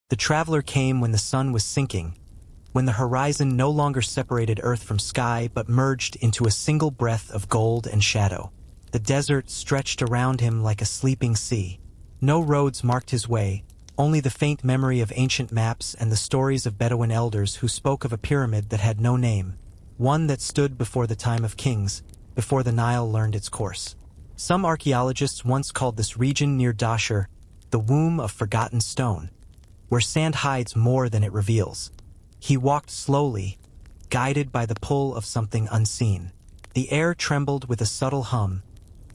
The traveler came when the sun was sinking, when the horizon no longer separated earth from sky but merged into a single breath of gold and shadow. The desert stretched around him like a sleeping sea. No roads marked his way, only the faint memory of ancient maps and the stories of Bedouin elders who spoke of a pyramid that had no name, one that stood before the time of kings, before the Nile learned its course. Some archaeologists once called this region near Dashur the womb of forgotten stone, where sand hides more than it reveals. He walked slowly, guided by the pull of something unseen. The air trembled with a subtle hum,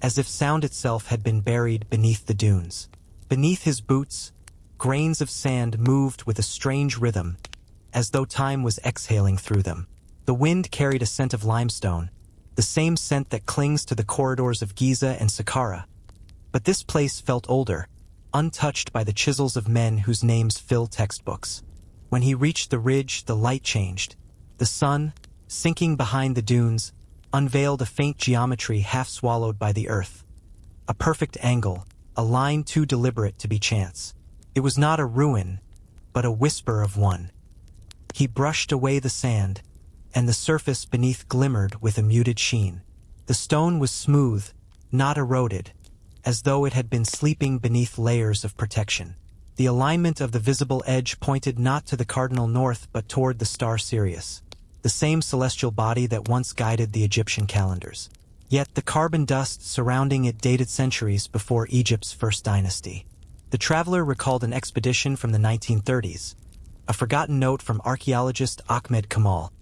as if sound itself had been buried beneath the dunes. Beneath his boots, grains of sand moved with a strange rhythm, as though time was exhaling through them. The wind carried a scent of limestone, the same scent that clings to the corridors of Giza and Saqqara. But this place felt older, untouched by the chisels of men whose names fill textbooks. When he reached the ridge, the light changed. The sun, sinking behind the dunes, unveiled a faint geometry half swallowed by the earth. A perfect angle, a line too deliberate to be chance. It was not a ruin, but a whisper of one. He brushed away the sand, and the surface beneath glimmered with a muted sheen. The stone was smooth, not eroded, as though it had been sleeping beneath layers of protection. The alignment of the visible edge pointed not to the cardinal north but toward the star Sirius, the same celestial body that once guided the Egyptian calendars. Yet the carbon dust surrounding it dated centuries before Egypt's first dynasty. The traveler recalled an expedition from the 1930s, a forgotten note from archaeologist Ahmed Kamal,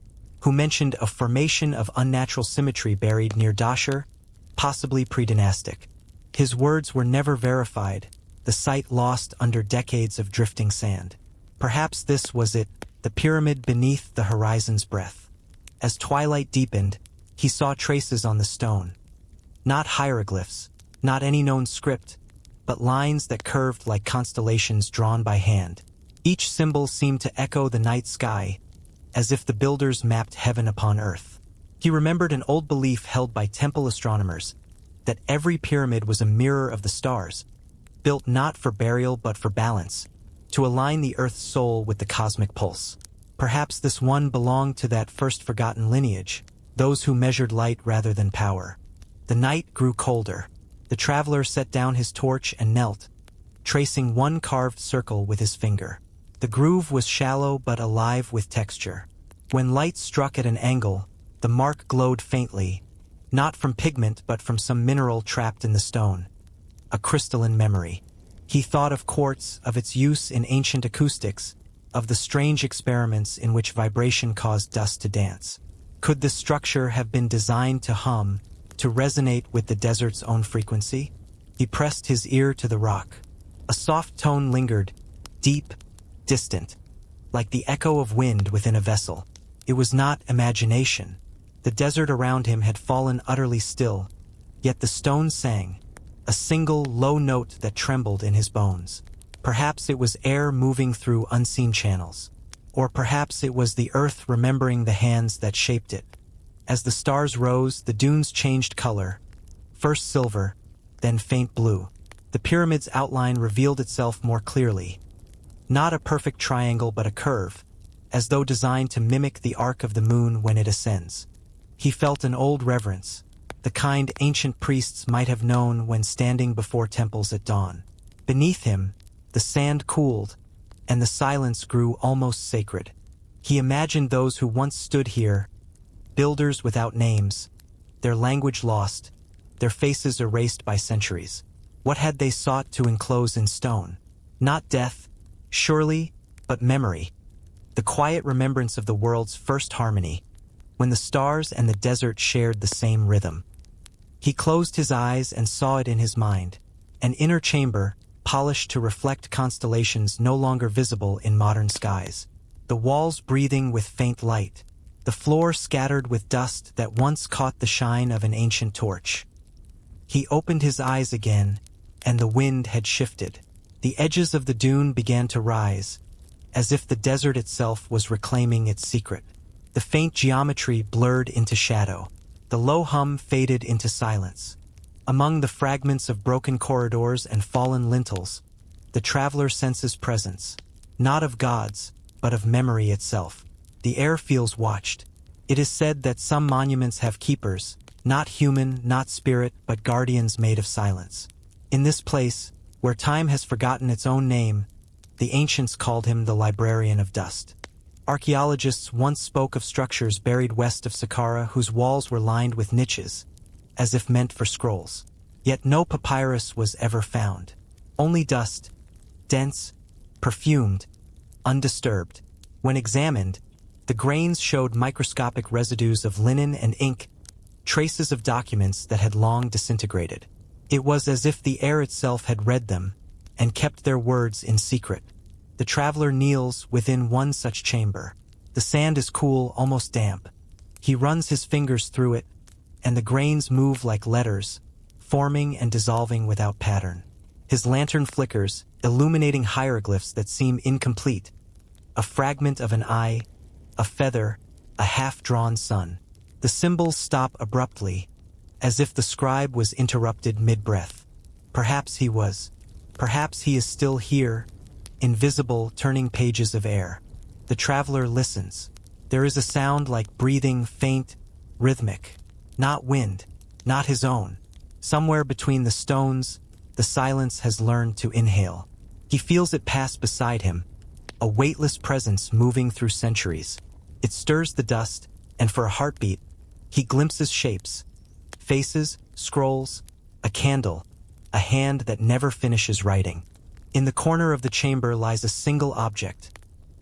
who mentioned a formation of unnatural symmetry buried near Dashur, possibly pre-dynastic. His words were never verified, the site lost under decades of drifting sand. Perhaps this was it, the pyramid beneath the horizon's breath. As twilight deepened, he saw traces on the stone. Not hieroglyphs, not any known script, but lines that curved like constellations drawn by hand. Each symbol seemed to echo the night sky, as if the builders mapped heaven upon earth. He remembered an old belief held by temple astronomers, that every pyramid was a mirror of the stars, built not for burial but for balance, to align the earth's soul with the cosmic pulse. Perhaps this one belonged to that first forgotten lineage, those who measured light rather than power. The night grew colder. The traveler set down his torch and knelt, tracing one carved circle with his finger. The groove was shallow but alive with texture. When light struck at an angle, the mark glowed faintly, not from pigment but from some mineral trapped in the stone. A crystalline memory. He thought of quartz, of its use in ancient acoustics, of the strange experiments in which vibration caused dust to dance. Could this structure have been designed to hum, to resonate with the desert's own frequency? He pressed his ear to the rock. A soft tone lingered, deep, distant, like the echo of wind within a vessel. It was not imagination. The desert around him had fallen utterly still, yet the stone sang, a single low note that trembled in his bones. Perhaps it was air moving through unseen channels, or perhaps it was the earth remembering the hands that shaped it. As the stars rose, the dunes changed color, first silver, then faint blue. The pyramid's outline revealed itself more clearly. Not a perfect triangle but a curve, as though designed to mimic the arc of the moon when it ascends. He felt an old reverence, the kind ancient priests might have known when standing before temples at dawn. Beneath him, the sand cooled, and the silence grew almost sacred. He imagined those who once stood here, builders without names, their language lost, their faces erased by centuries. What had they sought to enclose in stone? Not death, surely, but memory. The quiet remembrance of the world's first harmony, when the stars and the desert shared the same rhythm. He closed his eyes and saw it in his mind, an inner chamber, polished to reflect constellations no longer visible in modern skies. The walls breathing with faint light, the floor scattered with dust that once caught the shine of an ancient torch. He opened his eyes again, and the wind had shifted. The edges of the dune began to rise, as if the desert itself was reclaiming its secret. The faint geometry blurred into shadow. The low hum faded into silence. Among the fragments of broken corridors and fallen lintels, the traveler senses presence. not of gods, but of memory itself. The air feels watched. It is said that some monuments have keepers, not human, not spirit, but guardians made of silence. In this place, where time has forgotten its own name, the ancients called him the librarian of dust. Archaeologists once spoke of structures buried west of Saqqara whose walls were lined with niches, as if meant for scrolls. Yet no papyrus was ever found. Only dust, dense, perfumed, undisturbed. When examined, the grains showed microscopic residues of linen and ink, traces of documents that had long disintegrated. It was as if the air itself had read them and kept their words in secret. The traveler kneels within one such chamber. The sand is cool, almost damp. He runs his fingers through it, and the grains move like letters, forming and dissolving without pattern. His lantern flickers, illuminating hieroglyphs that seem incomplete. A fragment of an eye, a feather, a half-drawn sun. The symbols stop abruptly, as if the scribe was interrupted mid-breath. Perhaps he was. Perhaps he is still here, invisible, turning pages of air. The traveler listens. There is a sound like breathing, faint, rhythmic. Not wind, not his own. Somewhere between the stones, the silence has learned to inhale. He feels it pass beside him, a weightless presence moving through centuries. It stirs the dust, and for a heartbeat, he glimpses shapes, faces, scrolls, a candle, a hand that never finishes writing. In the corner of the chamber lies a single object,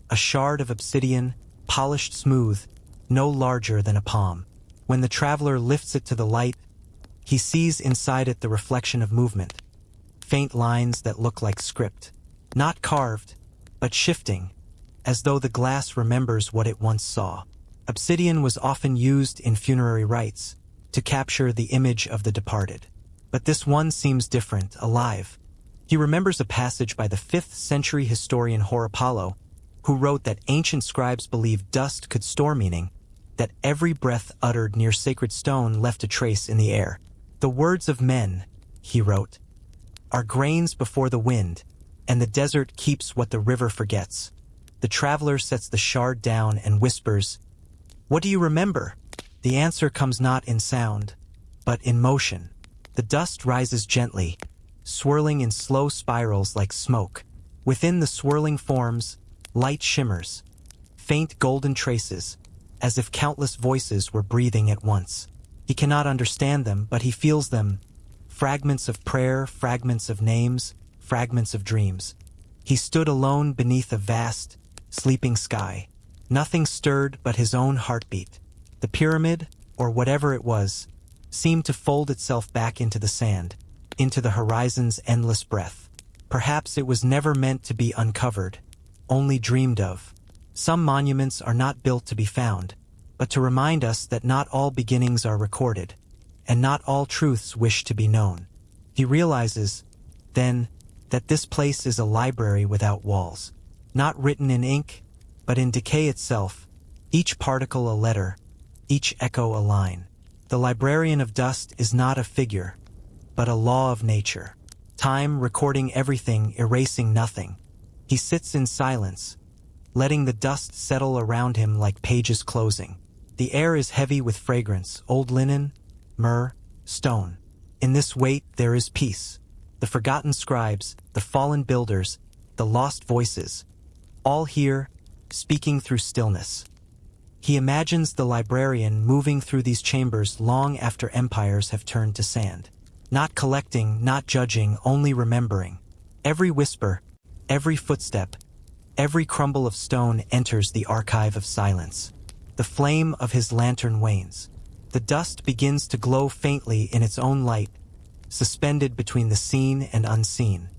a shard of obsidian, polished smooth, no larger than a palm. When the traveler lifts it to the light, he sees inside it the reflection of movement, faint lines that look like script, not carved, but shifting, as though the glass remembers what it once saw. Obsidian was often used in funerary rites to capture the image of the departed. But this one seems different, alive. He remembers a passage by the 5th century historian Horapollo, who wrote that ancient scribes believed dust could store meaning, that every breath uttered near sacred stone left a trace in the air. The words of men, he wrote, are grains before the wind, and the desert keeps what the river forgets. The traveler sets the shard down and whispers, "What do you remember?" The answer comes not in sound, but in motion. The dust rises gently, swirling in slow spirals like smoke. Within the swirling forms, light shimmers, faint golden traces, as if countless voices were breathing at once. He cannot understand them, but he feels them. Fragments of prayer, fragments of names, fragments of dreams. He stood alone beneath a vast, sleeping sky. Nothing stirred but his own heartbeat. The pyramid, or whatever it was, seemed to fold itself back into the sand, into the horizon's endless breath. Perhaps it was never meant to be uncovered, only dreamed of. Some monuments are not built to be found, but to remind us that not all beginnings are recorded, and not all truths wish to be known. He realizes, then, that this place is a library without walls, not written in ink, but in decay itself, each particle a letter, each echo a line. The librarian of dust is not a figure, but a law of nature. Time recording everything, erasing nothing. He sits in silence, letting the dust settle around him like pages closing. The air is heavy with fragrance, old linen, myrrh, stone. In this weight there is peace. The forgotten scribes, the fallen builders, the lost voices, all here, speaking through stillness. He imagines the librarian moving through these chambers long after empires have turned to sand. Not collecting, not judging, only remembering. Every whisper, every footstep, every crumble of stone enters the archive of silence. The flame of his lantern wanes. The dust begins to glow faintly in its own light, suspended between the seen and unseen.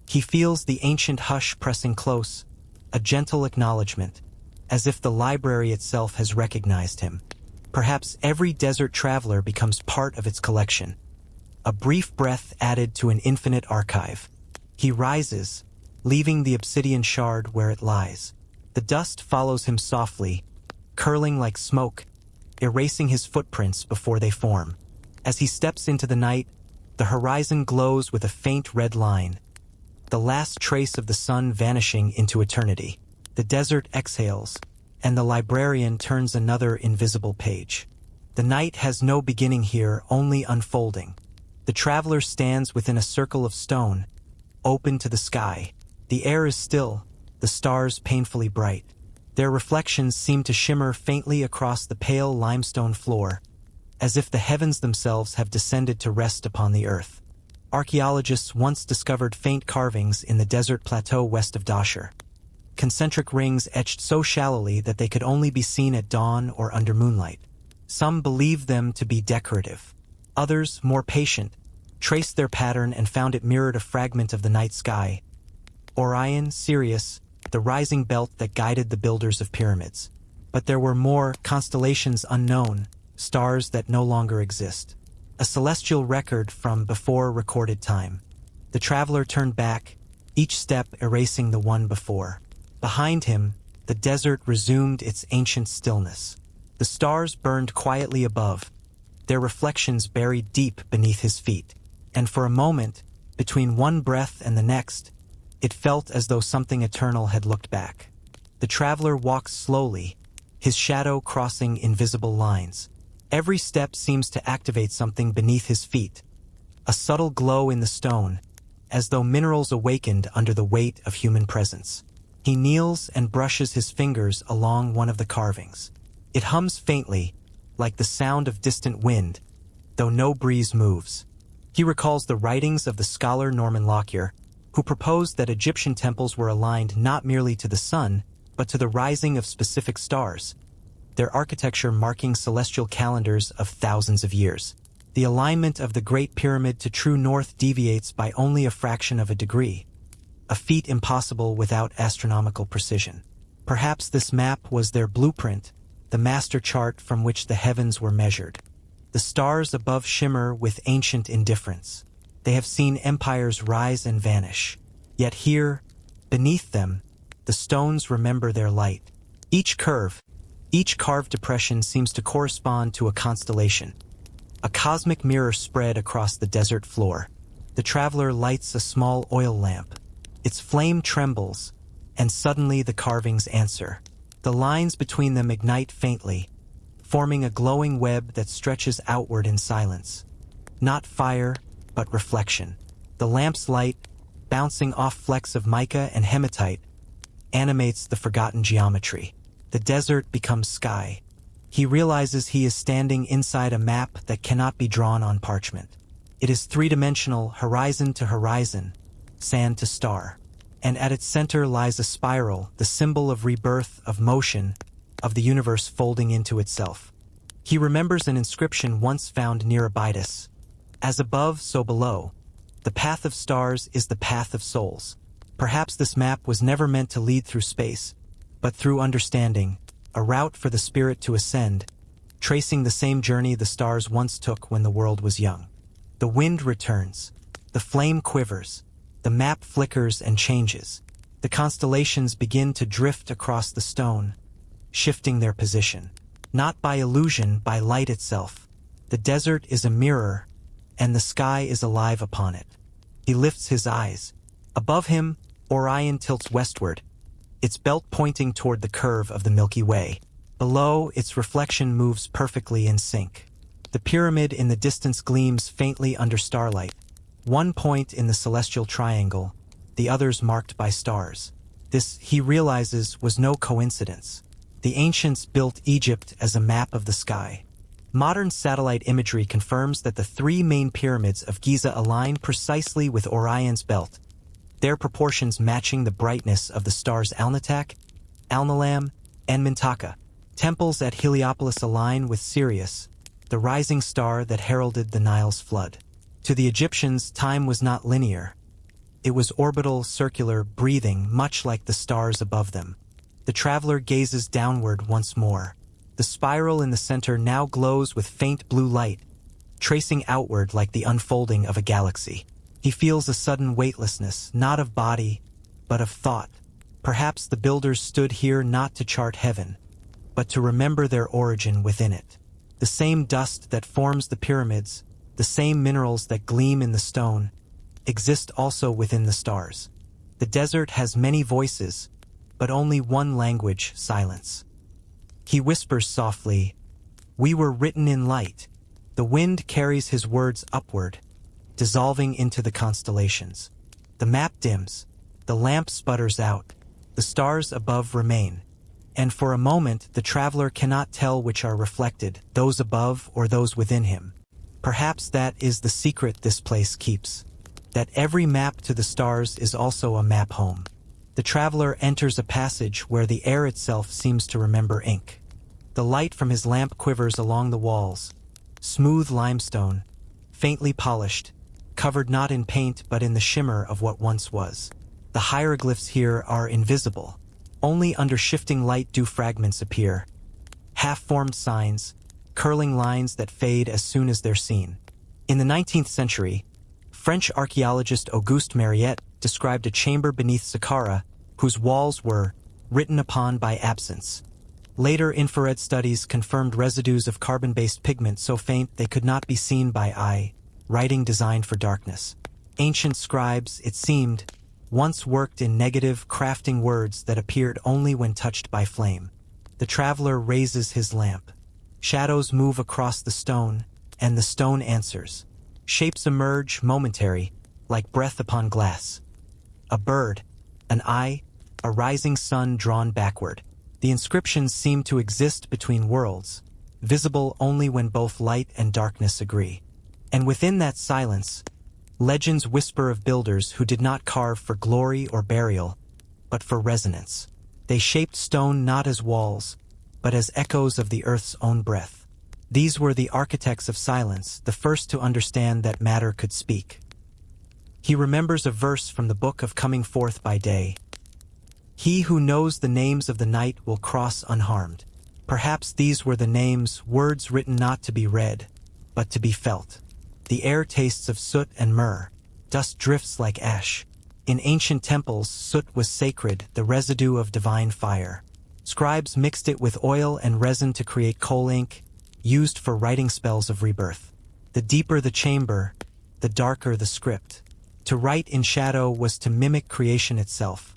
He feels the ancient hush pressing close, a gentle acknowledgement, as if the library itself has recognized him. Perhaps every desert traveler becomes part of its collection, a brief breath added to an infinite archive. He rises, leaving the obsidian shard where it lies. The dust follows him softly, curling like smoke, erasing his footprints before they form. As he steps into the night, the horizon glows with a faint red line, the last trace of the sun vanishing into eternity. The desert exhales, and the librarian turns another invisible page. The night has no beginning here, only unfolding. The traveler stands within a circle of stone, open to the sky. The air is still, the stars painfully bright. Their reflections seem to shimmer faintly across the pale limestone floor, as if the heavens themselves have descended to rest upon the earth. Archaeologists once discovered faint carvings in the desert plateau west of Dashur. Concentric rings etched so shallowly that they could only be seen at dawn or under moonlight. Some believed them to be decorative. Others, more patient, traced their pattern and found it mirrored a fragment of the night sky. Orion, Sirius, the rising belt that guided the builders of pyramids. But there were more, constellations unknown, stars that no longer exist. A celestial record from before recorded time. The traveler turned back, each step erasing the one before. Behind him, the desert resumed its ancient stillness. The stars burned quietly above, their reflections buried deep beneath his feet. And for a moment, between one breath and the next, it felt as though something eternal had looked back. The traveler walks slowly, his shadow crossing invisible lines. Every step seems to activate something beneath his feet, a subtle glow in the stone, as though minerals awakened under the weight of human presence. He kneels and brushes his fingers along one of the carvings. It hums faintly, like the sound of distant wind, though no breeze moves. He recalls the writings of the scholar Norman Lockyer, who proposed that Egyptian temples were aligned not merely to the sun, but to the rising of specific stars, their architecture marking celestial calendars of thousands of years. The alignment of the Great Pyramid to true north deviates by only a fraction of a degree, a feat impossible without astronomical precision. Perhaps this map was their blueprint, the master chart from which the heavens were measured. The stars above shimmer with ancient indifference. They have seen empires rise and vanish. Yet here, beneath them, the stones remember their light. Each curve, each carved depression seems to correspond to a constellation. A cosmic mirror spread across the desert floor. The traveler lights a small oil lamp. Its flame trembles, and suddenly the carvings answer. The lines between them ignite faintly, forming a glowing web that stretches outward in silence. Not fire, but reflection. The lamp's light, bouncing off flecks of mica and hematite, animates the forgotten geometry. The desert becomes sky. He realizes he is standing inside a map that cannot be drawn on parchment. It is three-dimensional, horizon to horizon, sand to star. And at its center lies a spiral, the symbol of rebirth, of motion, of the universe folding into itself. He remembers an inscription once found near Abydos. As above, so below. The path of stars is the path of souls. Perhaps this map was never meant to lead through space, but through understanding, a route for the spirit to ascend, tracing the same journey the stars once took when the world was young. The wind returns. The flame quivers. The map flickers and changes. The constellations begin to drift across the stone, shifting their position. Not by illusion, by light itself. The desert is a mirror, and the sky is alive upon it. He lifts his eyes. Above him, Orion tilts westward, its belt pointing toward the curve of the Milky Way. Below, its reflection moves perfectly in sync. The pyramid in the distance gleams faintly under starlight, one point in the celestial triangle, the others marked by stars. This, he realizes, was no coincidence. The ancients built Egypt as a map of the sky. Modern satellite imagery confirms that the three main pyramids of Giza align precisely with Orion's belt, their proportions matching the brightness of the stars Alnitak, Alnilam, and Mintaka. Temples at Heliopolis align with Sirius, the rising star that heralded the Nile's flood. To the Egyptians, time was not linear. It was orbital, circular, breathing, much like the stars above them. The traveler gazes downward once more. The spiral in the center now glows with faint blue light, tracing outward like the unfolding of a galaxy. He feels a sudden weightlessness, not of body, but of thought. Perhaps the builders stood here not to chart heaven, but to remember their origin within it. The same dust that forms the pyramids, the same minerals that gleam in the stone, exist also within the stars. The desert has many voices, but only one language, silence. He whispers softly, "We were written in light." The wind carries his words upward, dissolving into the constellations. The map dims, the lamp sputters out, the stars above remain, and for a moment the traveler cannot tell which are reflected, those above or those within him. Perhaps that is the secret this place keeps, that every map to the stars is also a map home. The traveler enters a passage where the air itself seems to remember ink. The light from his lamp quivers along the walls, smooth limestone, faintly polished, covered not in paint but in the shimmer of what once was. The hieroglyphs here are invisible. Only under shifting light do fragments appear. Half-formed signs, curling lines that fade as soon as they're seen. In the 19th century, French archaeologist Auguste Mariette described a chamber beneath Saqqara whose walls were written upon by absence. Later infrared studies confirmed residues of carbon-based pigment so faint they could not be seen by eye, writing designed for darkness. Ancient scribes, it seemed, once worked in negative, crafting words that appeared only when touched by flame. The traveler raises his lamp. Shadows move across the stone, and the stone answers. Shapes emerge, momentary, like breath upon glass. A bird, an eye, a rising sun drawn backward. The inscriptions seem to exist between worlds, visible only when both light and darkness agree. And within that silence, legends whisper of builders who did not carve for glory or burial, but for resonance. They shaped stone not as walls, but as echoes of the earth's own breath. These were the architects of silence, the first to understand that matter could speak. He remembers a verse from the book of Coming Forth by Day. He who knows the names of the night will cross unharmed. Perhaps these were the names, words written not to be read, but to be felt. The air tastes of soot and myrrh. Dust drifts like ash. In ancient temples, soot was sacred, the residue of divine fire. Scribes mixed it with oil and resin to create coal ink, used for writing spells of rebirth. The deeper the chamber, the darker the script. To write in shadow was to mimic creation itself,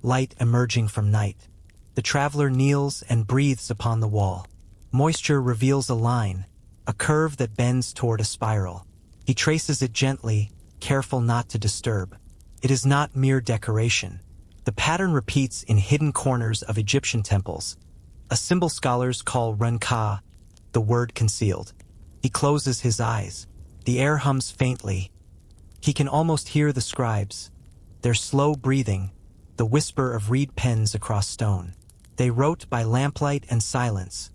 light emerging from night. The traveler kneels and breathes upon the wall. Moisture reveals a line, a curve that bends toward a spiral. He traces it gently, careful not to disturb. It is not mere decoration. The pattern repeats in hidden corners of Egyptian temples, a symbol scholars call Renka, the word concealed. He closes his eyes. The air hums faintly. He can almost hear the scribes, their slow breathing, the whisper of reed pens across stone. They wrote by lamplight and silence,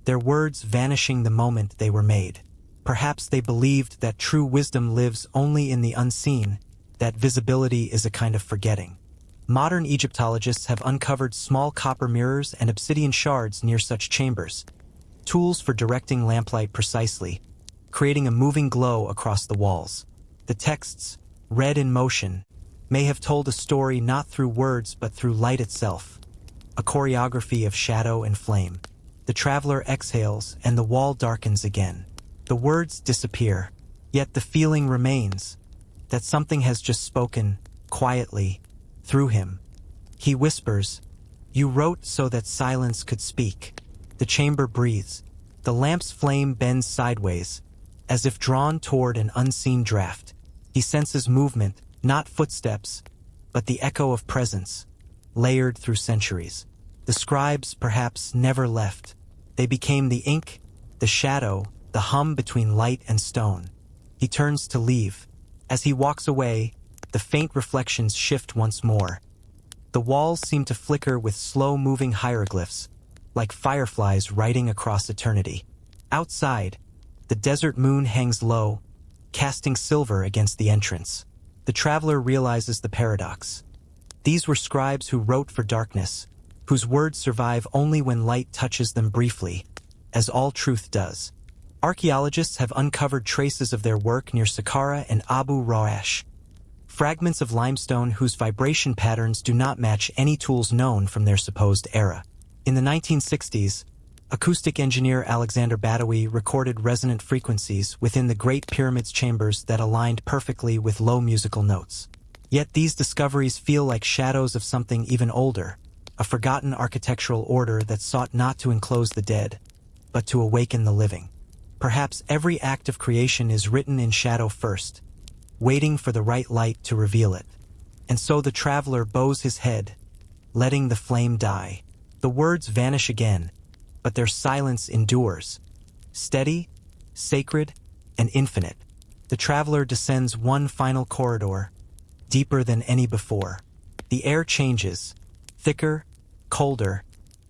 their words vanishing the moment they were made. Perhaps they believed that true wisdom lives only in the unseen, that visibility is a kind of forgetting. Modern Egyptologists have uncovered small copper mirrors and obsidian shards near such chambers, tools for directing lamplight precisely, creating a moving glow across the walls. The texts, read in motion, may have told a story not through words but through light itself, a choreography of shadow and flame. The traveler exhales and the wall darkens again. The words disappear, yet the feeling remains, that something has just spoken, quietly, through him. He whispers, "You wrote so that silence could speak." The chamber breathes. The lamp's flame bends sideways, as if drawn toward an unseen draft. He senses movement, not footsteps, but the echo of presence, layered through centuries. The scribes, perhaps, never left. They became the ink, the shadow, the hum between light and stone. He turns to leave. As he walks away, the faint reflections shift once more. The walls seem to flicker with slow-moving hieroglyphs, like fireflies riding across eternity. Outside, the desert moon hangs low, casting silver against the entrance. The traveler realizes the paradox. These were scribes who wrote for darkness, whose words survive only when light touches them briefly, as all truth does. Archaeologists have uncovered traces of their work near Saqqara and Abu Rawash, fragments of limestone whose vibration patterns do not match any tools known from their supposed era. In the 1960s, acoustic engineer Alexander Badawi recorded resonant frequencies within the Great Pyramid's chambers that aligned perfectly with low musical notes. Yet these discoveries feel like shadows of something even older, a forgotten architectural order that sought not to enclose the dead, but to awaken the living. Perhaps every act of creation is written in shadow first, waiting for the right light to reveal it. And so the traveler bows his head, letting the flame die. The words vanish again, but their silence endures, steady, sacred, and infinite. The traveler descends one final corridor, deeper than any before. The air changes, thicker, colder,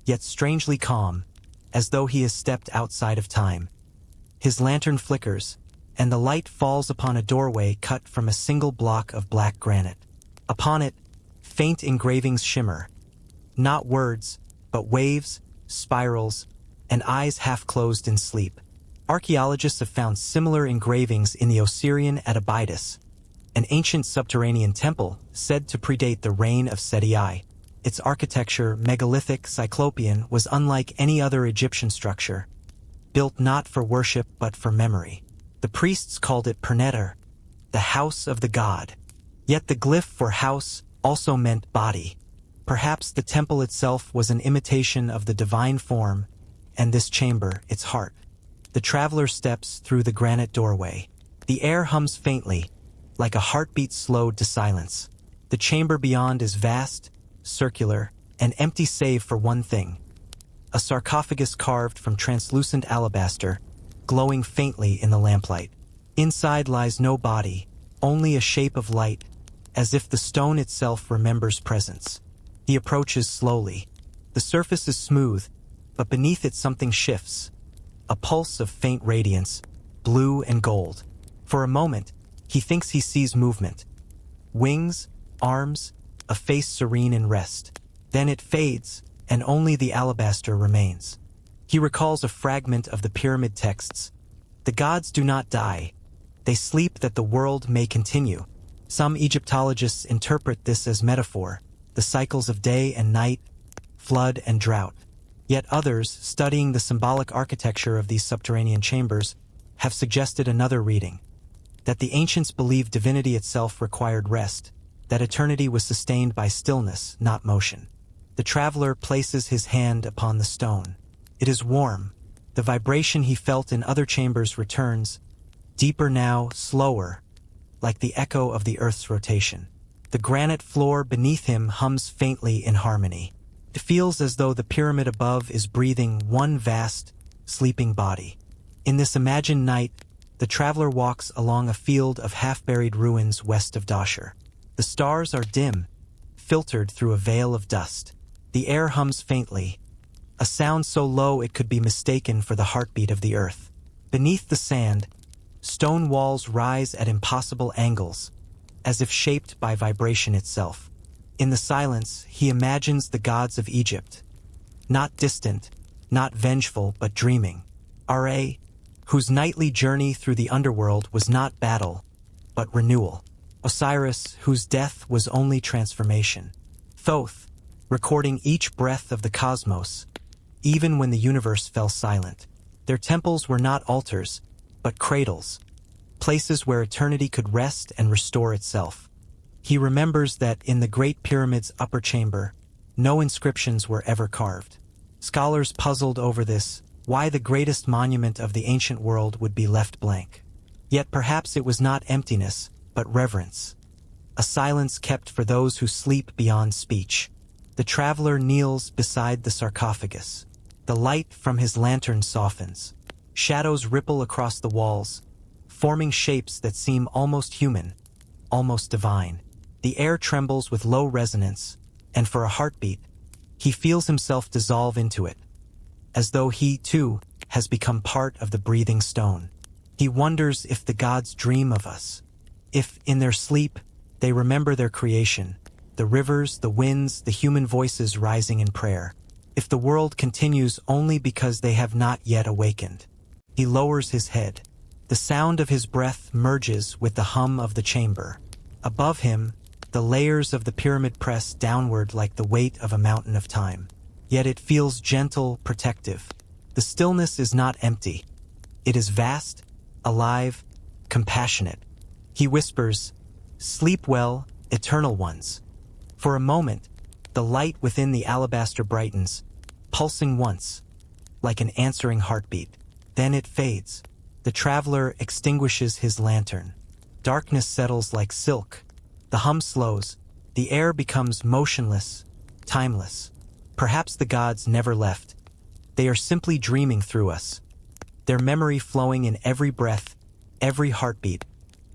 yet strangely calm, as though he has stepped outside of time. His lantern flickers, and the light falls upon a doorway cut from a single block of black granite. Upon it, faint engravings shimmer, not words, but waves, spirals, and eyes half closed in sleep. Archaeologists have found similar engravings in the Osirian at Abydos, an ancient subterranean temple said to predate the reign of Seti I. Its architecture, megalithic, cyclopean, was unlike any other Egyptian structure, built not for worship but for memory. The priests called it Perneter, the house of the god. Yet the glyph for house also meant body. Perhaps the temple itself was an imitation of the divine form, and this chamber its heart. The traveler steps through the granite doorway. The air hums faintly, like a heartbeat slowed to silence. The chamber beyond is vast, circular, and empty save for one thing: a sarcophagus carved from translucent alabaster, glowing faintly in the lamplight. Inside lies no body, only a shape of light, as if the stone itself remembers presence. He approaches slowly. The surface is smooth, but beneath it something shifts, a pulse of faint radiance, blue and gold. For a moment, he thinks he sees movement. Wings, arms, a face serene in rest. Then it fades, and only the alabaster remains. He recalls a fragment of the pyramid texts. The gods do not die. They sleep that the world may continue. Some Egyptologists interpret this as metaphor, the cycles of day and night, flood and drought. Yet others, studying the symbolic architecture of these subterranean chambers, have suggested another reading: that the ancients believed divinity itself required rest, that eternity was sustained by stillness, not motion. The traveler places his hand upon the stone. It is warm. The vibration he felt in other chambers returns, deeper now, slower, like the echo of the earth's rotation. The granite floor beneath him hums faintly in harmony. It feels as though the pyramid above is breathing one vast, sleeping body. In this imagined night, the traveler walks along a field of half-buried ruins west of Dashur. The stars are dim, filtered through a veil of dust. The air hums faintly, a sound so low it could be mistaken for the heartbeat of the earth. Beneath the sand, stone walls rise at impossible angles, as if shaped by vibration itself. In the silence, he imagines the gods of Egypt, not distant, not vengeful, but dreaming. Ra, whose nightly journey through the underworld was not battle, but renewal. Osiris, whose death was only transformation. Thoth, recording each breath of the cosmos, even when the universe fell silent. Their temples were not altars, but cradles, places where eternity could rest and restore itself. He remembers that in the Great Pyramid's upper chamber, no inscriptions were ever carved. Scholars puzzled over this, why the greatest monument of the ancient world would be left blank. Yet perhaps it was not emptiness, but reverence. A silence kept for those who sleep beyond speech. The traveler kneels beside the sarcophagus. The light from his lantern softens. Shadows ripple across the walls, forming shapes that seem almost human, almost divine. The air trembles with low resonance, and for a heartbeat, he feels himself dissolve into it, as though he, too, has become part of the breathing stone. He wonders if the gods dream of us, if, in their sleep, they remember their creation, the rivers, the winds, the human voices rising in prayer, if the world continues only because they have not yet awakened. He lowers his head. The sound of his breath merges with the hum of the chamber. Above him, the layers of the pyramid press downward like the weight of a mountain of time. Yet it feels gentle, protective. The stillness is not empty. It is vast, alive, compassionate. He whispers, "Sleep well, eternal ones. For a moment, the light within the alabaster brightens, pulsing once, like an answering heartbeat. Then it fades. The traveler extinguishes his lantern. Darkness settles like silk. The hum slows. The air becomes motionless, timeless. Perhaps the gods never left. They are simply dreaming through us. Their memory flowing in every breath, every heartbeat,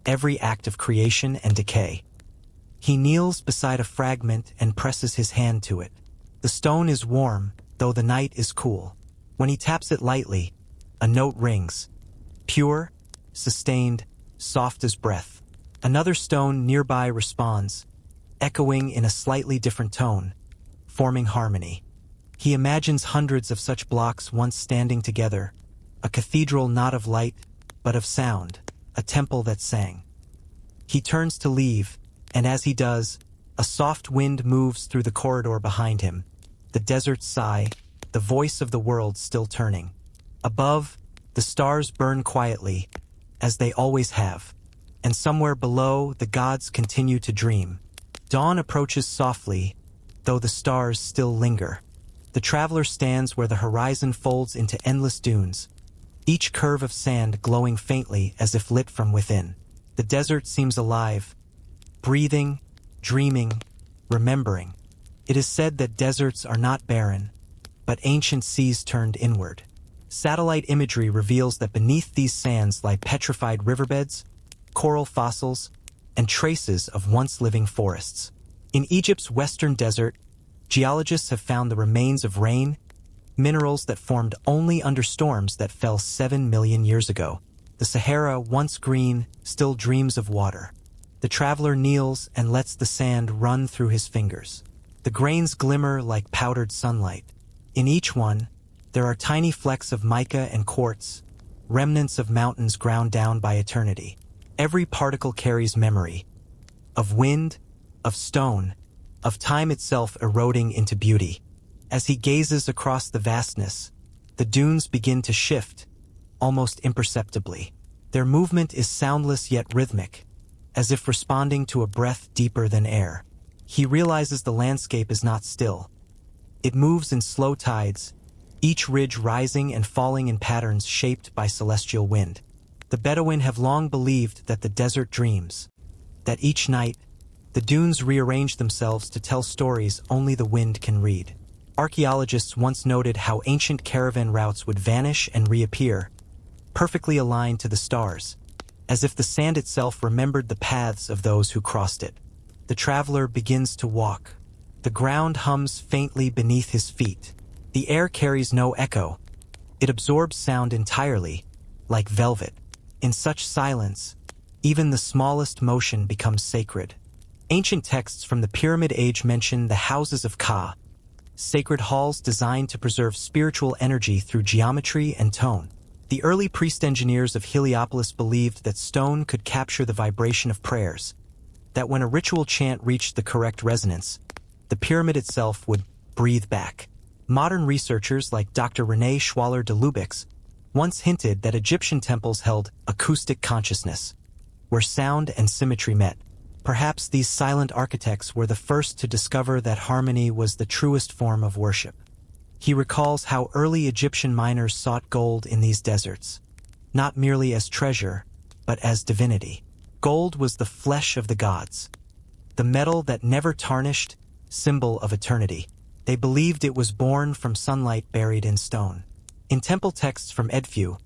every act of creation and decay. He kneels beside a fragment and presses his hand to it. The stone is warm, though the night is cool. When he taps it lightly, a note rings. Pure, sustained, soft as breath. Another stone nearby responds, echoing in a slightly different tone, forming harmony. He imagines hundreds of such blocks once standing together, a cathedral not of light, but of sound, a temple that sang. He turns to leave, and as he does, a soft wind moves through the corridor behind him, the desert's sigh, the voice of the world still turning. Above, the stars burn quietly, as they always have, and somewhere below, the gods continue to dream. Dawn approaches softly, though the stars still linger. The traveler stands where the horizon folds into endless dunes, each curve of sand glowing faintly as if lit from within. The desert seems alive, breathing, dreaming, remembering. It is said that deserts are not barren, but ancient seas turned inward. Satellite imagery reveals that beneath these sands lie petrified riverbeds, coral fossils, and traces of once-living forests. In Egypt's western desert, geologists have found the remains of rain, minerals that formed only under storms that fell 7 million years ago. The Sahara, once green, still dreams of water. The traveler kneels and lets the sand run through his fingers. The grains glimmer like powdered sunlight. In each one, there are tiny flecks of mica and quartz, remnants of mountains ground down by eternity. Every particle carries memory, of wind, of stone, of time itself eroding into beauty. As he gazes across the vastness, the dunes begin to shift, almost imperceptibly. Their movement is soundless yet rhythmic, as if responding to a breath deeper than air. He realizes the landscape is not still. It moves in slow tides, each ridge rising and falling in patterns shaped by celestial wind. The Bedouin have long believed that the desert dreams, that each night, the dunes rearrange themselves to tell stories only the wind can read. Archaeologists once noted how ancient caravan routes would vanish and reappear, perfectly aligned to the stars, as if the sand itself remembered the paths of those who crossed it. The traveler begins to walk. The ground hums faintly beneath his feet. The air carries no echo. It absorbs sound entirely, like velvet. In such silence, even the smallest motion becomes sacred. Ancient texts from the Pyramid Age mention the houses of Ka, sacred halls designed to preserve spiritual energy through geometry and tone. The early priest engineers of Heliopolis believed that stone could capture the vibration of prayers, that when a ritual chant reached the correct resonance, the pyramid itself would breathe back. Modern researchers like Dr. René Schwaller de Lubix once hinted that Egyptian temples held acoustic consciousness, where sound and symmetry met. Perhaps these silent architects were the first to discover that harmony was the truest form of worship. He recalls how early Egyptian miners sought gold in these deserts, not merely as treasure, but as divinity. Gold was the flesh of the gods, the metal that never tarnished, symbol of eternity. They believed it was born from sunlight buried in stone. In temple texts from Edfu,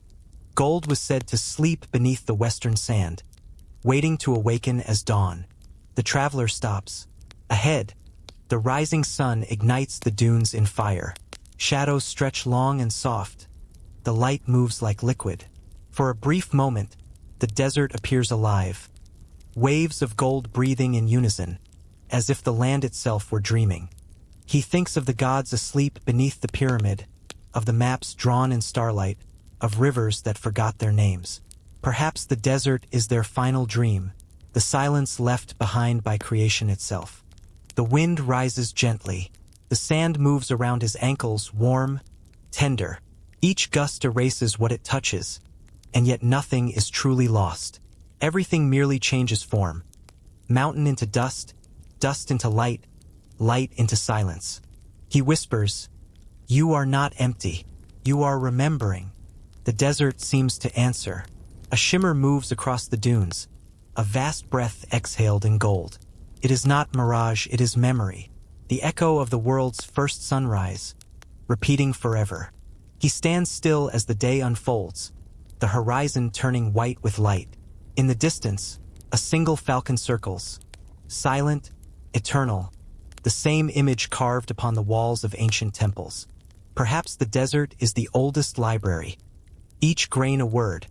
gold was said to sleep beneath the western sand, waiting to awaken as dawn. The traveler stops. Ahead, the rising sun ignites the dunes in fire. Shadows stretch long and soft. The light moves like liquid. For a brief moment, the desert appears alive. Waves of gold breathing in unison, as if the land itself were dreaming. He thinks of the gods asleep beneath the pyramid, of the maps drawn in starlight, of rivers that forgot their names. Perhaps the desert is their final dream, the silence left behind by creation itself. The wind rises gently. The sand moves around his ankles, warm, tender. Each gust erases what it touches, and yet nothing is truly lost. Everything merely changes form. Mountain into dust, dust into light, light into silence. He whispers, "You are not empty. You are remembering." The desert seems to answer. A shimmer moves across the dunes, a vast breath exhaled in gold. It is not mirage, it is memory, the echo of the world's first sunrise, repeating forever. He stands still as the day unfolds, the horizon turning white with light. In the distance, a single falcon circles, silent, eternal, the same image carved upon the walls of ancient temples. Perhaps the desert is the oldest library, each grain a word,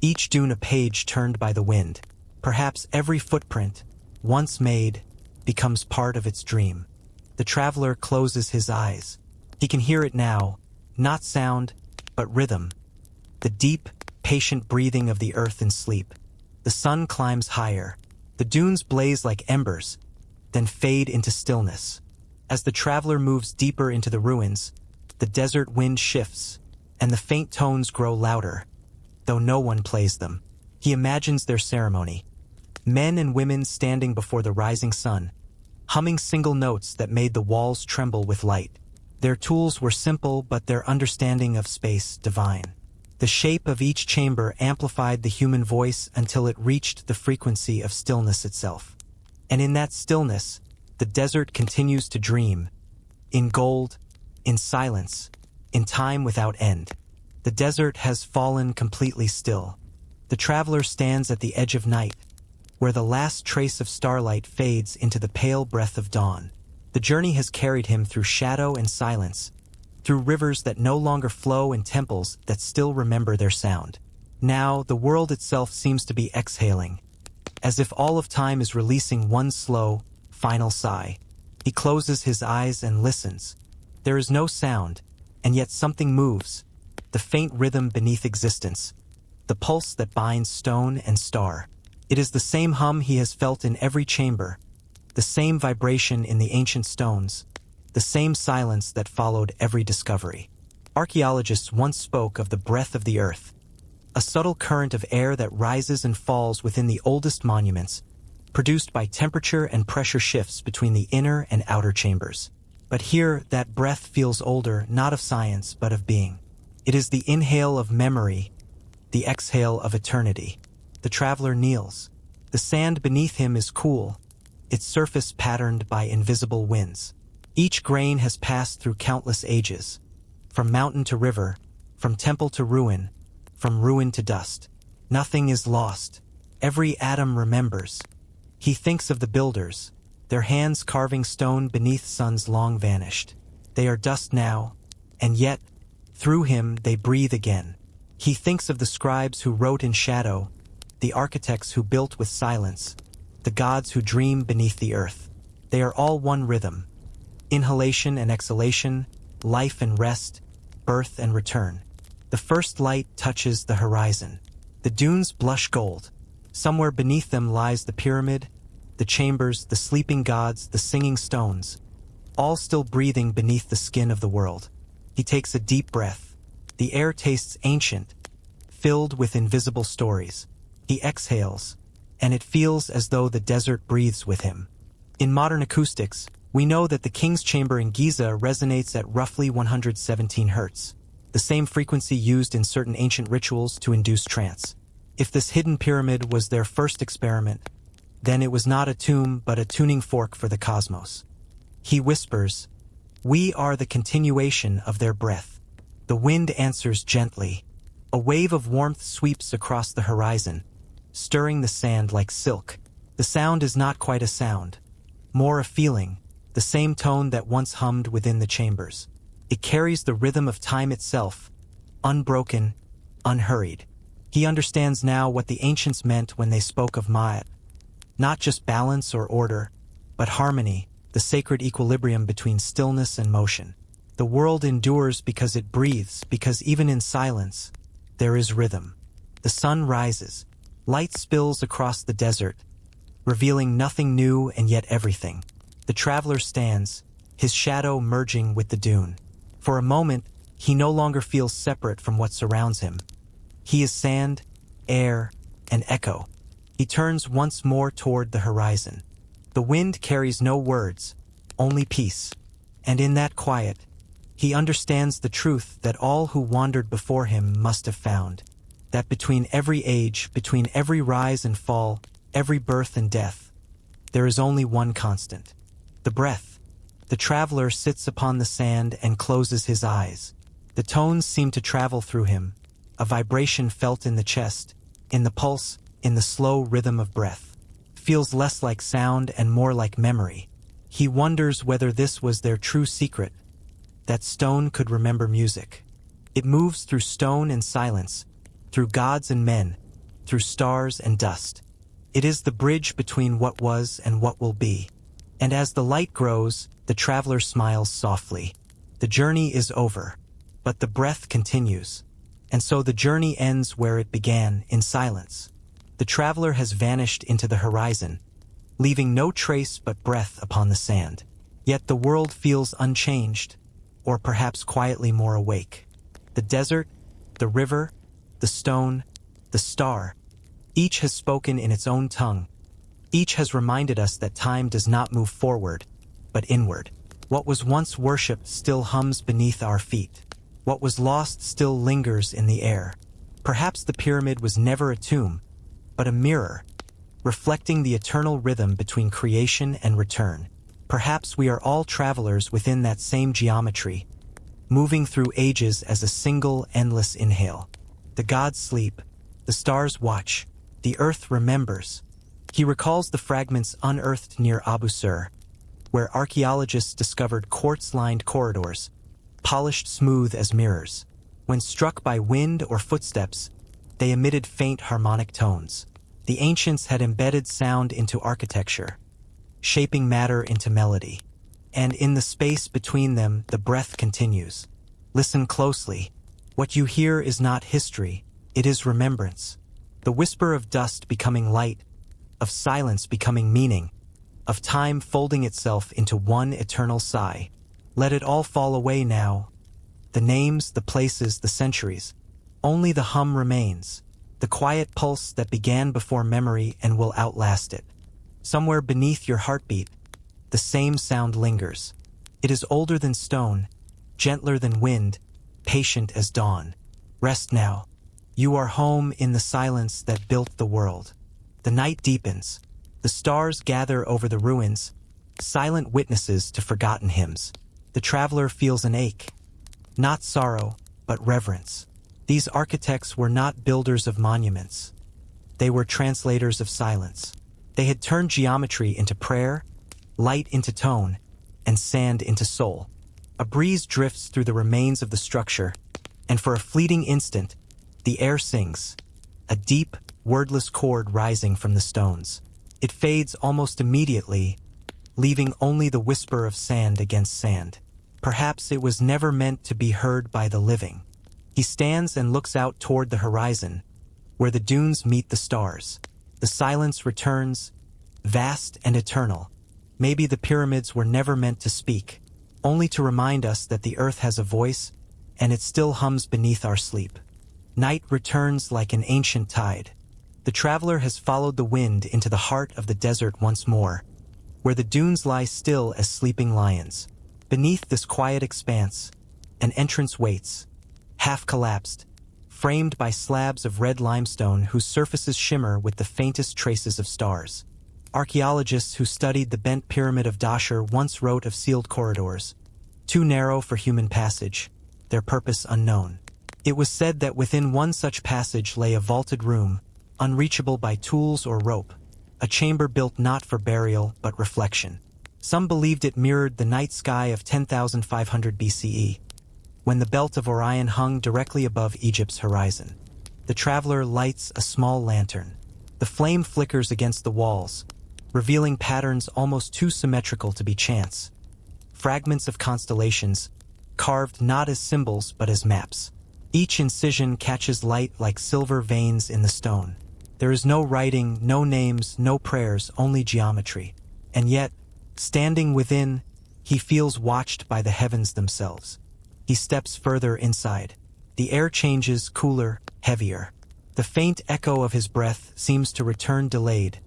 each dune a page turned by the wind. Perhaps every footprint, once made, becomes part of its dream. The traveler closes his eyes. He can hear it now, not sound, but rhythm. The deep, patient breathing of the earth in sleep. The sun climbs higher. The dunes blaze like embers, then fade into stillness. As the traveler moves deeper into the ruins, the desert wind shifts, and the faint tones grow louder, though no one plays them. He imagines their ceremony. Men and women standing before the rising sun, humming single notes that made the walls tremble with light. Their tools were simple, but their understanding of space divine. The shape of each chamber amplified the human voice until it reached the frequency of stillness itself. And in that stillness, the desert continues to dream, in gold, in silence, in time without end. The desert has fallen completely still. The traveler stands at the edge of night, where the last trace of starlight fades into the pale breath of dawn. The journey has carried him through shadow and silence, through rivers that no longer flow and temples that still remember their sound. Now, the world itself seems to be exhaling, as if all of time is releasing one slow, final sigh. He closes his eyes and listens. There is no sound, and yet something moves, the faint rhythm beneath existence, the pulse that binds stone and star. It is the same hum he has felt in every chamber, the same vibration in the ancient stones, the same silence that followed every discovery. Archaeologists once spoke of the breath of the earth, a subtle current of air that rises and falls within the oldest monuments, produced by temperature and pressure shifts between the inner and outer chambers. But here, that breath feels older, not of science, but of being. It is the inhale of memory, the exhale of eternity. The traveler kneels. The sand beneath him is cool, its surface patterned by invisible winds. Each grain has passed through countless ages, from mountain to river, from temple to ruin, from ruin to dust. Nothing is lost. Every atom remembers. He thinks of the builders, their hands carving stone beneath suns long vanished. They are dust now, and yet, through him they breathe again. He thinks of the scribes who wrote in shadow, the architects who built with silence, the gods who dream beneath the earth. They are all one rhythm. Inhalation and exhalation, life and rest, birth and return. The first light touches the horizon. The dunes blush gold. Somewhere beneath them lies the pyramid, the chambers, the sleeping gods, the singing stones, all still breathing beneath the skin of the world. He takes a deep breath. The air tastes ancient, filled with invisible stories. He exhales, and it feels as though the desert breathes with him. In modern acoustics, we know that the king's chamber in Giza resonates at roughly 117 Hz, the same frequency used in certain ancient rituals to induce trance. If this hidden pyramid was their first experiment, then it was not a tomb but a tuning fork for the cosmos. He whispers, "We are the continuation of their breath." The wind answers gently. A wave of warmth sweeps across the horizon, stirring the sand like silk. The sound is not quite a sound, more a feeling, the same tone that once hummed within the chambers. It carries the rhythm of time itself, unbroken, unhurried. He understands now what the ancients meant when they spoke of Ma'at. Not just balance or order, but harmony, the sacred equilibrium between stillness and motion. The world endures because it breathes, because even in silence, there is rhythm. The sun rises. Light spills across the desert, revealing nothing new and yet everything. The traveler stands, his shadow merging with the dune. For a moment, he no longer feels separate from what surrounds him. He is sand, air, and echo. He turns once more toward the horizon. The wind carries no words, only peace. And in that quiet, he understands the truth that all who wandered before him must have found, that between every age, between every rise and fall, every birth and death, there is only one constant: the breath. The traveler sits upon the sand and closes his eyes. The tones seem to travel through him, a vibration felt in the chest, in the pulse, in the slow rhythm of breath. Feels less like sound and more like memory. He wonders whether this was their true secret, that stone could remember music. It moves through stone and silence, through gods and men, through stars and dust. It is the bridge between what was and what will be. And as the light grows, the traveler smiles softly. The journey is over, but the breath continues. And so the journey ends where it began, in silence. The traveler has vanished into the horizon, leaving no trace but breath upon the sand. Yet the world feels unchanged, or perhaps quietly more awake. The desert, the river, the stone, the star, each has spoken in its own tongue. Each has reminded us that time does not move forward, but inward. What was once worshipped still hums beneath our feet. What was lost still lingers in the air. Perhaps the pyramid was never a tomb, but a mirror, reflecting the eternal rhythm between creation and return. Perhaps we are all travelers within that same geometry, moving through ages as a single, endless inhale. The gods sleep, the stars watch, the earth remembers. He recalls the fragments unearthed near Abu Sur, where archaeologists discovered quartz-lined corridors, polished smooth as mirrors. When struck by wind or footsteps, they emitted faint harmonic tones. The ancients had embedded sound into architecture, shaping matter into melody. And in the space between them, the breath continues. Listen closely. What you hear is not history, it is remembrance. The whisper of dust becoming light, of silence becoming meaning, of time folding itself into one eternal sigh. Let it all fall away now. The names, the places, the centuries. Only the hum remains, the quiet pulse that began before memory and will outlast it. Somewhere beneath your heartbeat, the same sound lingers. It is older than stone, gentler than wind, patient as dawn. Rest now. You are home in the silence that built the world. The night deepens. The stars gather over the ruins, silent witnesses to forgotten hymns. The traveler feels an ache, not sorrow, but reverence. These architects were not builders of monuments. They were translators of silence. They had turned geometry into prayer, light into tone, and sand into soul. A breeze drifts through the remains of the structure, and for a fleeting instant, the air sings, a deep, wordless chord rising from the stones. It fades almost immediately, leaving only the whisper of sand against sand. Perhaps it was never meant to be heard by the living. He stands and looks out toward the horizon, where the dunes meet the stars. The silence returns, vast and eternal. Maybe the pyramids were never meant to speak, only to remind us that the earth has a voice, and it still hums beneath our sleep. Night returns like an ancient tide. The traveler has followed the wind into the heart of the desert once more, where the dunes lie still as sleeping lions. Beneath this quiet expanse, an entrance waits, half collapsed, framed by slabs of red limestone whose surfaces shimmer with the faintest traces of stars. Archaeologists who studied the bent pyramid of Dashur once wrote of sealed corridors, too narrow for human passage, their purpose unknown. It was said that within one such passage lay a vaulted room, unreachable by tools or rope, a chamber built not for burial but reflection. Some believed it mirrored the night sky of 10,500 BCE, when the belt of Orion hung directly above Egypt's horizon. The traveler lights a small lantern. The flame flickers against the walls, revealing patterns almost too symmetrical to be chance. Fragments of constellations, carved not as symbols but as maps. Each incision catches light like silver veins in the stone. There is no writing, no names, no prayers, only geometry. And yet, standing within, he feels watched by the heavens themselves. He steps further inside. The air changes, cooler, heavier. The faint echo of his breath seems to return delayed,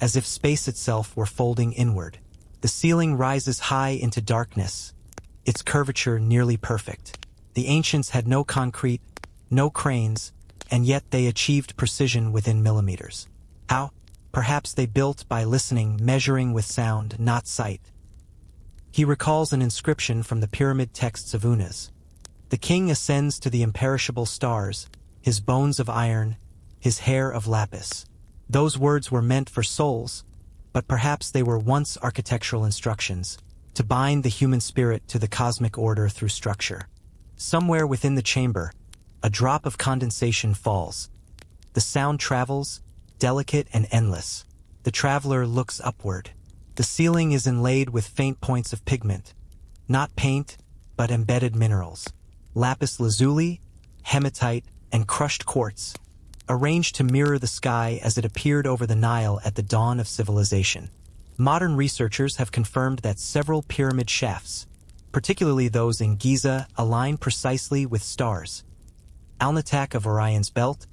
as if space itself were folding inward. The ceiling rises high into darkness, its curvature nearly perfect. The ancients had no concrete, no cranes, and yet they achieved precision within millimeters. How? Perhaps they built by listening, measuring with sound, not sight. He recalls an inscription from the pyramid texts of Unas. The king ascends to the imperishable stars, his bones of iron, his hair of lapis. Those words were meant for souls, but perhaps they were once architectural instructions, to bind the human spirit to the cosmic order through structure. Somewhere within the chamber, a drop of condensation falls. The sound travels, delicate and endless. The traveler looks upward. The ceiling is inlaid with faint points of pigment, not paint, but embedded minerals. Lapis lazuli, hematite, and crushed quartz, arranged to mirror the sky as it appeared over the Nile at the dawn of civilization. Modern researchers have confirmed that several pyramid shafts, particularly those in Giza, align precisely with stars. Alnitak of Orion's belt,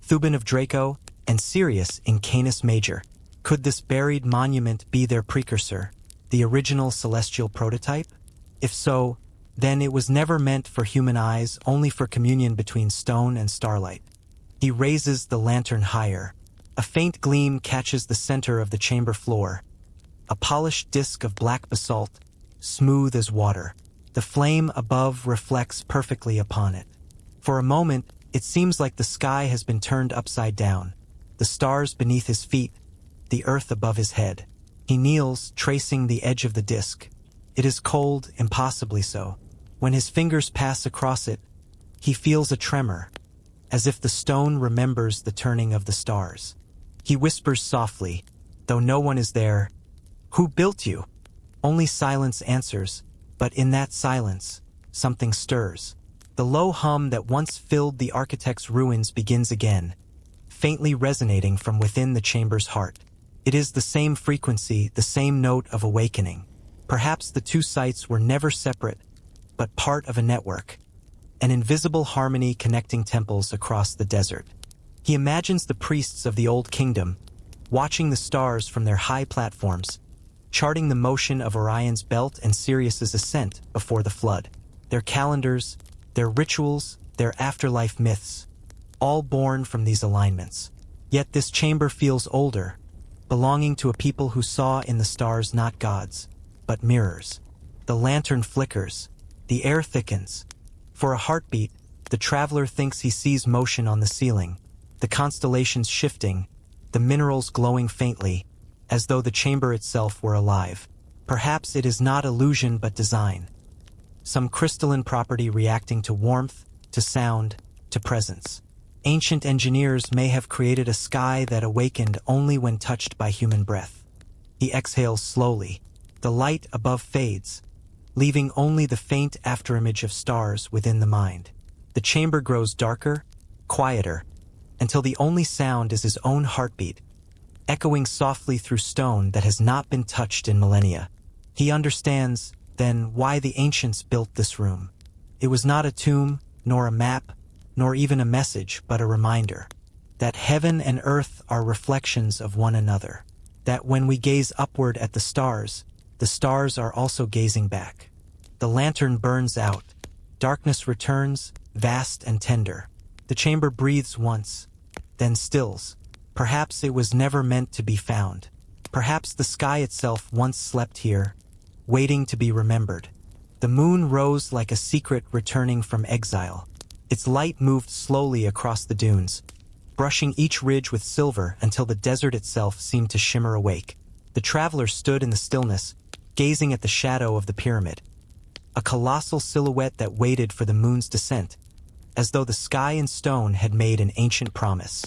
Thuban of Draco, and Sirius in Canis Major. Could this buried monument be their precursor, the original celestial prototype? If so, then it was never meant for human eyes, only for communion between stone and starlight. He raises the lantern higher. A faint gleam catches the center of the chamber floor. A polished disk of black basalt, smooth as water. The flame above reflects perfectly upon it. For a moment, it seems like the sky has been turned upside down. The stars beneath his feet, the earth above his head. He kneels, tracing the edge of the disk. It is cold, impossibly so. When his fingers pass across it, he feels a tremor, as if the stone remembers the turning of the stars. He whispers softly, though no one is there, "Who built you?" Only silence answers, but in that silence, something stirs. The low hum that once filled the architect's ruins begins again, faintly resonating from within the chamber's heart. It is the same frequency, the same note of awakening. Perhaps the two sites were never separate, but part of a network, an invisible harmony connecting temples across the desert. He imagines the priests of the Old Kingdom, watching the stars from their high platforms, charting the motion of Orion's belt and Sirius's ascent before the flood. Their calendars, their rituals, their afterlife myths, all born from these alignments. Yet this chamber feels older, belonging to a people who saw in the stars not gods, but mirrors. The lantern flickers, the air thickens. For a heartbeat, the traveler thinks he sees motion on the ceiling, the constellations shifting, the minerals glowing faintly, as though the chamber itself were alive. Perhaps it is not illusion but design. Some crystalline property reacting to warmth, to sound, to presence. Ancient engineers may have created a sky that awakened only when touched by human breath. He exhales slowly. The light above fades, leaving only the faint afterimage of stars within the mind. The chamber grows darker, quieter, until the only sound is his own heartbeat, echoing softly through stone that has not been touched in millennia. He understands, then, why the ancients built this room. It was not a tomb, nor a map, nor even a message, but a reminder that heaven and earth are reflections of one another, that when we gaze upward at the stars are also gazing back. The lantern burns out. Darkness returns, vast and tender. The chamber breathes once, then stills. Perhaps it was never meant to be found. Perhaps the sky itself once slept here, waiting to be remembered. The moon rose like a secret returning from exile. Its light moved slowly across the dunes, brushing each ridge with silver until the desert itself seemed to shimmer awake. The traveler stood in the stillness, gazing at the shadow of the pyramid, a colossal silhouette that waited for the moon's descent, as though the sky and stone had made an ancient promise.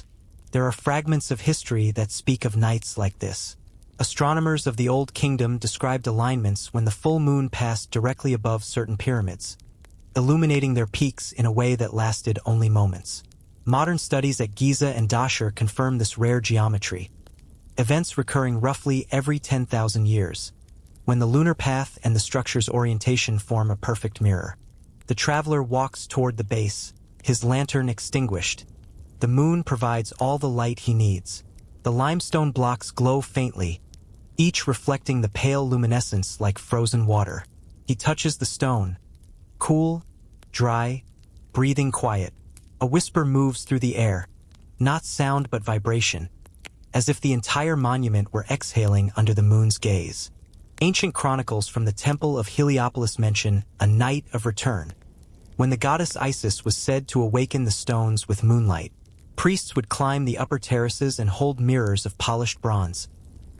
There are fragments of history that speak of nights like this. Astronomers of the Old Kingdom described alignments when the full moon passed directly above certain pyramids, illuminating their peaks in a way that lasted only moments. Modern studies at Giza and Dashur confirm this rare geometry, events recurring roughly every 10,000 years, when the lunar path and the structure's orientation form a perfect mirror. The traveler walks toward the base, his lantern extinguished. The moon provides all the light he needs, The limestone blocks glow faintly, each reflecting the pale luminescence like frozen water. He touches the stone. Cool, dry, breathing quiet. A whisper moves through the air, not sound but vibration, as if the entire monument were exhaling under the moon's gaze. Ancient chronicles from the Temple of Heliopolis mention a night of return, when the goddess Isis was said to awaken the stones with moonlight. Priests would climb the upper terraces and hold mirrors of polished bronze,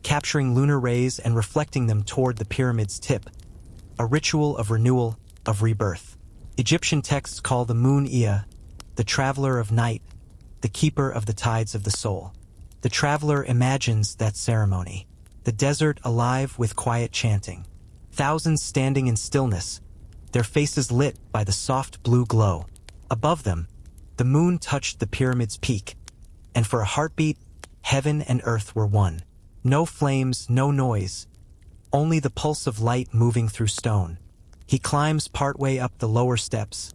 capturing lunar rays and reflecting them toward the pyramid's tip, a ritual of renewal, of rebirth. Egyptian texts call the moon Ea, the traveler of night, the keeper of the tides of the soul. The traveler imagines that ceremony, the desert alive with quiet chanting, thousands standing in stillness, their faces lit by the soft blue glow. Above them, the moon touched the pyramid's peak, and for a heartbeat, heaven and earth were one. No flames, no noise, only the pulse of light moving through stone. He climbs partway up the lower steps,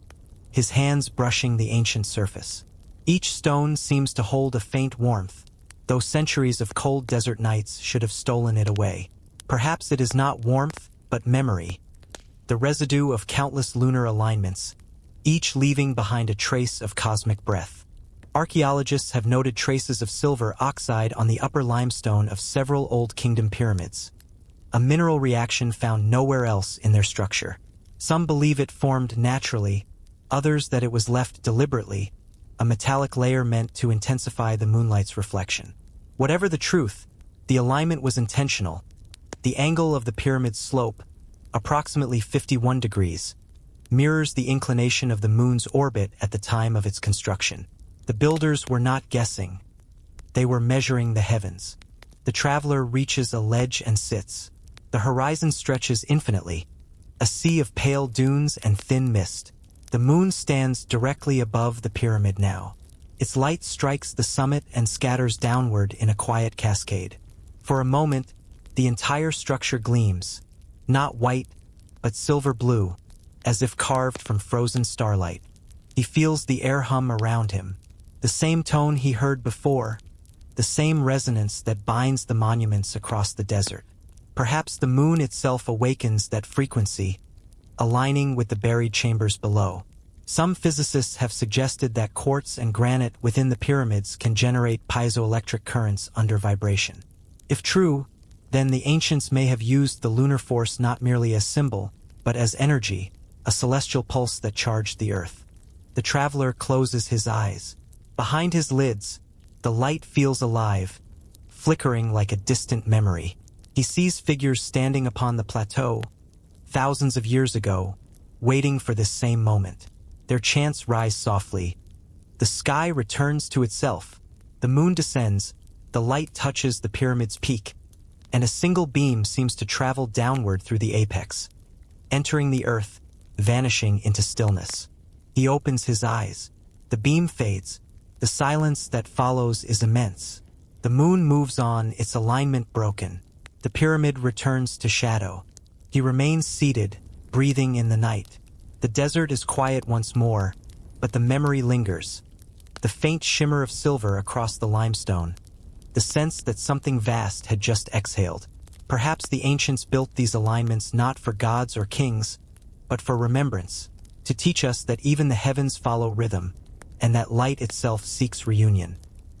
his hands brushing the ancient surface. Each stone seems to hold a faint warmth, though centuries of cold desert nights should have stolen it away. Perhaps it is not warmth, but memory, the residue of countless lunar alignments, each leaving behind a trace of cosmic breath. Archaeologists have noted traces of silver oxide on the upper limestone of several Old Kingdom pyramids, a mineral reaction found nowhere else in their structure. Some believe it formed naturally, others that it was left deliberately, a metallic layer meant to intensify the moonlight's reflection. Whatever the truth, the alignment was intentional. The angle of the pyramid's slope, approximately 51 degrees, mirrors the inclination of the moon's orbit at the time of its construction. The builders were not guessing. They were measuring the heavens. The traveler reaches a ledge and sits. The horizon stretches infinitely, a sea of pale dunes and thin mist. The moon stands directly above the pyramid now. Its light strikes the summit and scatters downward in a quiet cascade. For a moment, the entire structure gleams, not white, but silver blue, as if carved from frozen starlight. He feels the air hum around him, the same tone he heard before, the same resonance that binds the monuments across the desert. Perhaps the moon itself awakens that frequency, aligning with the buried chambers below. Some physicists have suggested that quartz and granite within the pyramids can generate piezoelectric currents under vibration. If true, then the ancients may have used the lunar force not merely as symbol, but as energy, a celestial pulse that charged the earth. The traveler closes his eyes. Behind his lids, the light feels alive, flickering like a distant memory. He sees figures standing upon the plateau, thousands of years ago, waiting for this same moment. Their chants rise softly. The sky returns to itself. The moon descends, the light touches the pyramid's peak, and a single beam seems to travel downward through the apex, entering the earth, vanishing into stillness. He opens his eyes. The beam fades. The silence that follows is immense. The moon moves on, its alignment broken. The pyramid returns to shadow. He remains seated, breathing in the night. The desert is quiet once more, but the memory lingers. The faint shimmer of silver across the limestone. The sense that something vast had just exhaled. Perhaps the ancients built these alignments not for gods or kings, but for remembrance, to teach us that even the heavens follow rhythm, and that light itself seeks reunion.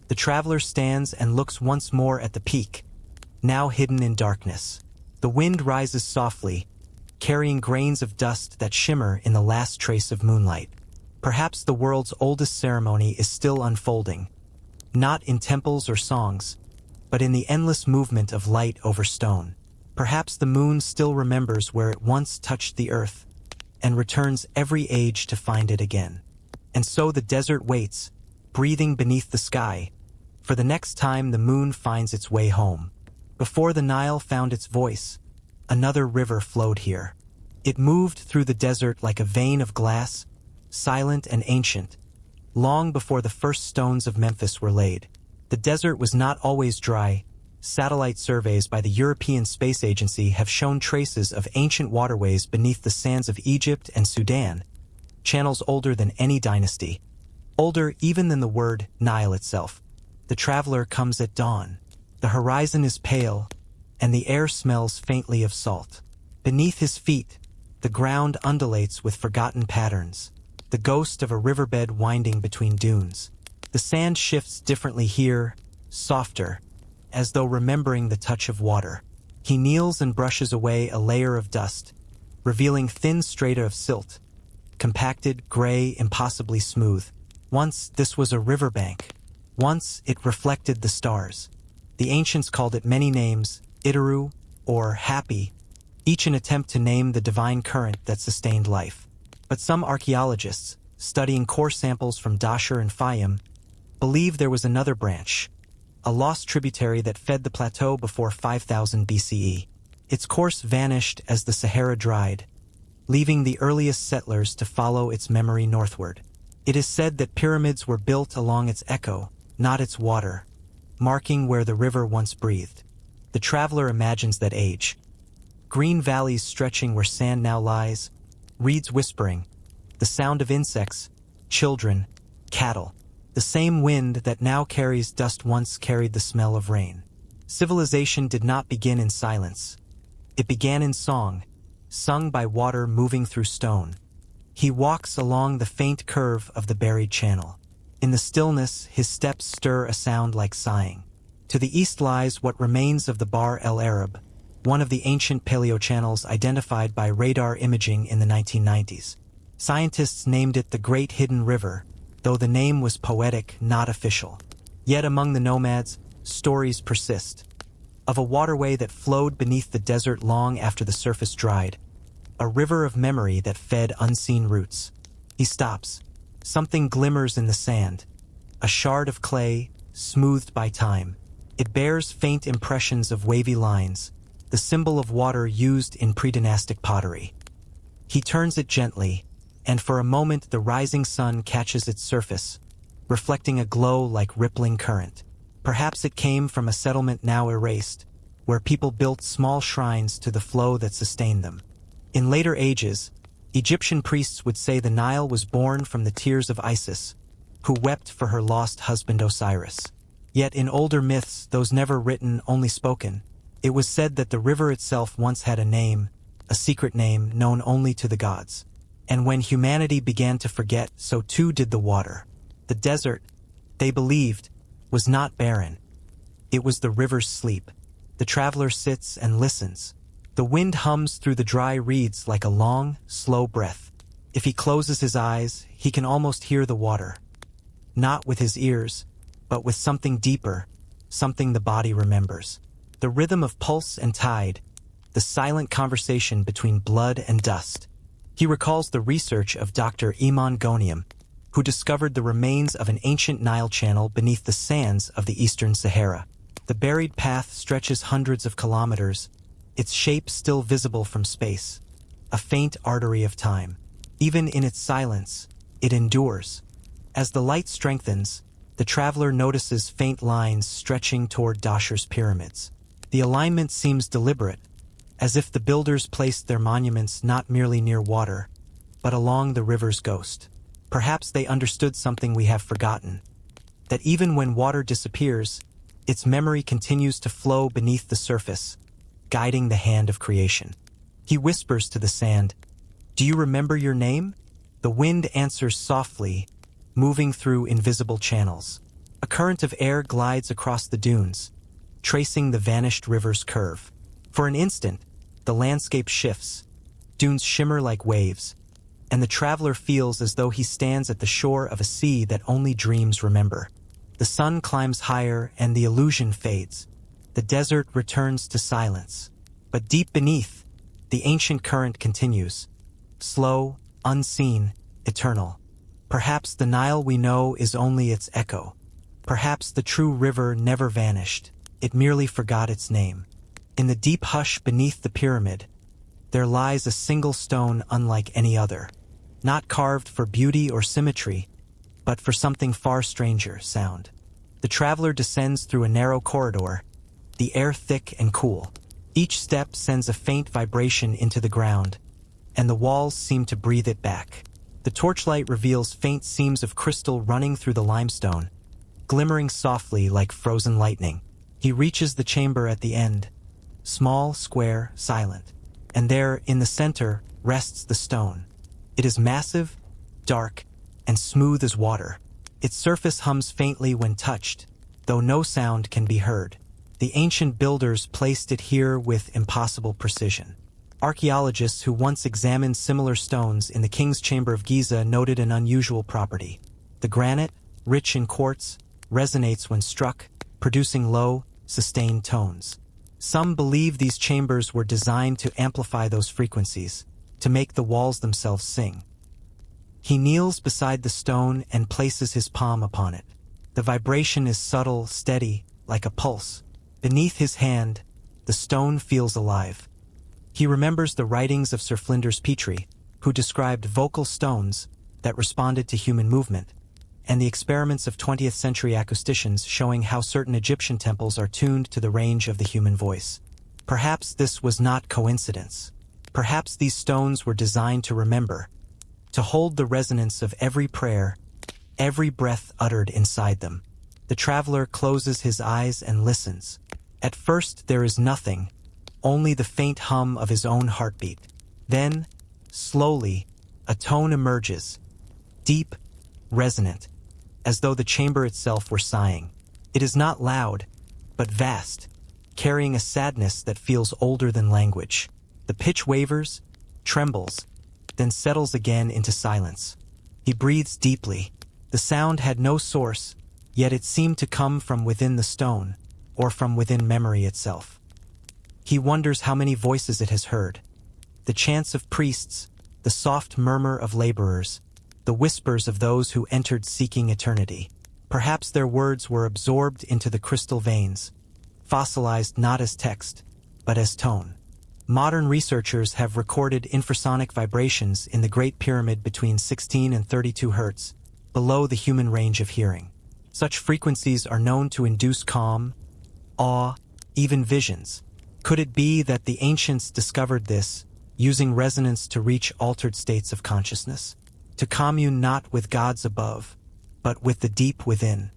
The traveler stands and looks once more at the peak, now hidden in darkness. The wind rises softly, carrying grains of dust that shimmer in the last trace of moonlight. Perhaps the world's oldest ceremony is still unfolding, not in temples or songs, but in the endless movement of light over stone. Perhaps the moon still remembers where it once touched the earth, and returns every age to find it again. And so the desert waits, breathing beneath the sky, for the next time the moon finds its way home. Before the Nile found its voice, another river flowed here. It moved through the desert like a vein of glass, silent and ancient, long before the first stones of Memphis were laid. The desert was not always dry. Satellite surveys by the European Space Agency have shown traces of ancient waterways beneath the sands of Egypt and Sudan, channels older than any dynasty, older even than the word Nile itself. The traveler comes at dawn. The horizon is pale, and the air smells faintly of salt. Beneath his feet, the ground undulates with forgotten patterns, the ghost of a riverbed winding between dunes. The sand shifts differently here, softer, as though remembering the touch of water. He kneels and brushes away a layer of dust, revealing thin strata of silt, compacted, gray, impossibly smooth. Once this was a riverbank. Once it reflected the stars. The ancients called it many names, Itaru, or happy, each an attempt to name the divine current that sustained life. But some archaeologists, studying core samples from Dashur and Fayum, believe there was another branch, a lost tributary that fed the plateau before 5000 BCE. Its course vanished as the Sahara dried, leaving the earliest settlers to follow its memory northward. It is said that pyramids were built along its echo, not its water, marking where the river once breathed. The traveler imagines that age. Green valleys stretching where sand now lies, reeds whispering, the sound of insects, children, cattle. The same wind that now carries dust once carried the smell of rain. Civilization did not begin in silence. It began in song, sung by water moving through stone. He walks along the faint curve of the buried channel. In the stillness, his steps stir a sound like sighing. To the east lies what remains of the Bahr el Arab, one of the ancient paleochannels identified by radar imaging in the 1990s. Scientists named it the Great Hidden River, though the name was poetic, not official. Yet among the nomads, stories persist. Of a waterway that flowed beneath the desert long after the surface dried, a river of memory that fed unseen roots. He stops. Something glimmers in the sand, a shard of clay, smoothed by time. It bears faint impressions of wavy lines, the symbol of water used in predynastic pottery. He turns it gently, and for a moment the rising sun catches its surface, reflecting a glow like rippling current. Perhaps it came from a settlement now erased, where people built small shrines to the flow that sustained them. In later ages, Egyptian priests would say the Nile was born from the tears of Isis, who wept for her lost husband Osiris. Yet in older myths, those never written, only spoken, it was said that the river itself once had a name, a secret name known only to the gods. And when humanity began to forget, so too did the water. The desert, they believed, was not barren. It was the river's sleep. The traveler sits and listens. The wind hums through the dry reeds like a long, slow breath. If he closes his eyes, he can almost hear the water. Not with his ears, but with something deeper, something the body remembers. The rhythm of pulse and tide, the silent conversation between blood and dust. He recalls the research of Dr. Iman Goniam, who discovered the remains of an ancient Nile channel beneath the sands of the eastern Sahara. The buried path stretches hundreds of kilometers, its shape still visible from space, a faint artery of time. Even in its silence, it endures. As the light strengthens, the traveler notices faint lines stretching toward Dashur's pyramids. The alignment seems deliberate, as if the builders placed their monuments not merely near water, but along the river's ghost. Perhaps they understood something we have forgotten, that even when water disappears, its memory continues to flow beneath the surface, guiding the hand of creation. He whispers to the sand, "Do you remember your name?" The wind answers softly, moving through invisible channels. A current of air glides across the dunes, tracing the vanished river's curve. For an instant, the landscape shifts, dunes shimmer like waves, and the traveler feels as though he stands at the shore of a sea that only dreams remember. The sun climbs higher and the illusion fades. The desert returns to silence. But deep beneath, the ancient current continues, slow, unseen, eternal. Perhaps the Nile we know is only its echo. Perhaps the true river never vanished. It merely forgot its name. In the deep hush beneath the pyramid, there lies a single stone unlike any other, not carved for beauty or symmetry, but for something far stranger, sound. The traveler descends through a narrow corridor, the air thick and cool. Each step sends a faint vibration into the ground, and the walls seem to breathe it back. The torchlight reveals faint seams of crystal running through the limestone, glimmering softly like frozen lightning. He reaches the chamber at the end, small, square, silent. And there, in the center, rests the stone. It is massive, dark, and smooth as water. Its surface hums faintly when touched, though no sound can be heard. The ancient builders placed it here with impossible precision. Archaeologists who once examined similar stones in the King's Chamber of Giza noted an unusual property. The granite, rich in quartz, resonates when struck, producing low, sustained tones. Some believe these chambers were designed to amplify those frequencies, to make the walls themselves sing. He kneels beside the stone and places his palm upon it. The vibration is subtle, steady, like a pulse. Beneath his hand, the stone feels alive. He remembers the writings of Sir Flinders Petrie, who described vocal stones that responded to human movement, and the experiments of 20th century acousticians showing how certain Egyptian temples are tuned to the range of the human voice. Perhaps this was not coincidence. Perhaps these stones were designed to remember, to hold the resonance of every prayer, every breath uttered inside them. The traveler closes his eyes and listens. At first there is nothing, only the faint hum of his own heartbeat. Then, slowly, a tone emerges, deep, resonant, as though the chamber itself were sighing. It is not loud, but vast, carrying a sadness that feels older than language. The pitch wavers, trembles, then settles again into silence. He breathes deeply. The sound had no source, yet it seemed to come from within the stone, or from within memory itself. He wonders how many voices it has heard. The chants of priests, the soft murmur of laborers, the whispers of those who entered seeking eternity. Perhaps their words were absorbed into the crystal veins, fossilized not as text, but as tone. Modern researchers have recorded infrasonic vibrations in the Great Pyramid between 16 and 32 Hz, below the human range of hearing. Such frequencies are known to induce calm, awe, even visions. Could it be that the ancients discovered this, using resonance to reach altered states of consciousness? To commune not with gods above, but with the deep within.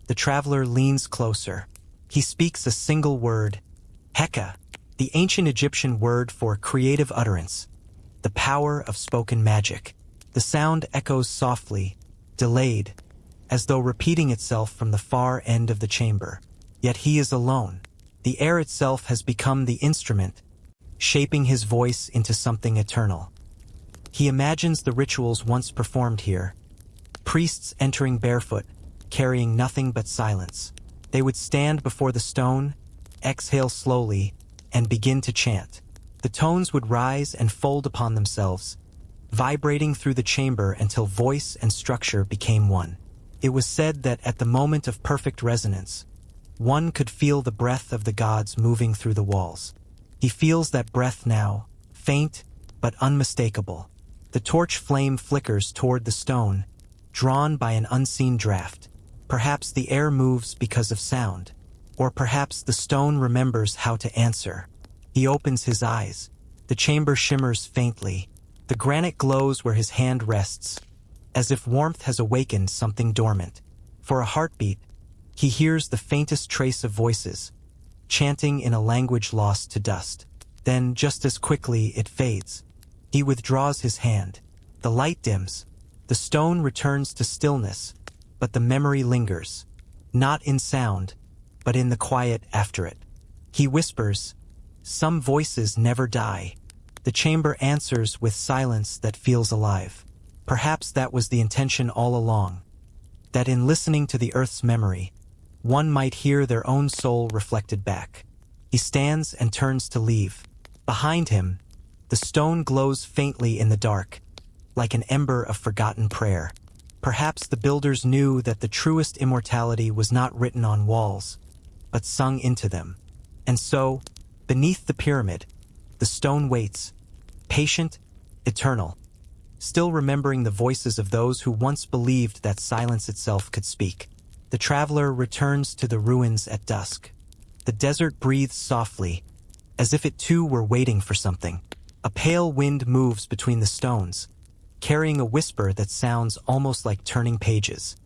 The traveler leans closer. He speaks a single word, Heka, the ancient Egyptian word for creative utterance, the power of spoken magic. The sound echoes softly, delayed, as though repeating itself from the far end of the chamber. Yet he is alone. The air itself has become the instrument, shaping his voice into something eternal. He imagines the rituals once performed here. Priests entering barefoot, carrying nothing but silence. They would stand before the stone, exhale slowly, and begin to chant. The tones would rise and fold upon themselves, vibrating through the chamber until voice and structure became one. It was said that at the moment of perfect resonance, one could feel the breath of the gods moving through the walls. He feels that breath now, faint but unmistakable. The torch flame flickers toward the stone, drawn by an unseen draft. Perhaps the air moves because of sound, or perhaps the stone remembers how to answer. He opens his eyes. The chamber shimmers faintly. The granite glows where his hand rests, as if warmth has awakened something dormant. For a heartbeat, he hears the faintest trace of voices, chanting in a language lost to dust. Then, just as quickly, it fades. He withdraws his hand. The light dims. The stone returns to stillness, but the memory lingers, not in sound, but in the quiet after it. He whispers, "Some voices never die." The chamber answers with silence that feels alive. Perhaps that was the intention all along, that in listening to the earth's memory, one might hear their own soul reflected back. He stands and turns to leave. Behind him, the stone glows faintly in the dark, like an ember of forgotten prayer. Perhaps the builders knew that the truest immortality was not written on walls, but sung into them. And so, beneath the pyramid, the stone waits, patient, eternal, still remembering the voices of those who once believed that silence itself could speak. The traveler returns to the ruins at dusk. The desert breathes softly, as if it too were waiting for something. A pale wind moves between the stones, carrying a whisper that sounds almost like turning pages.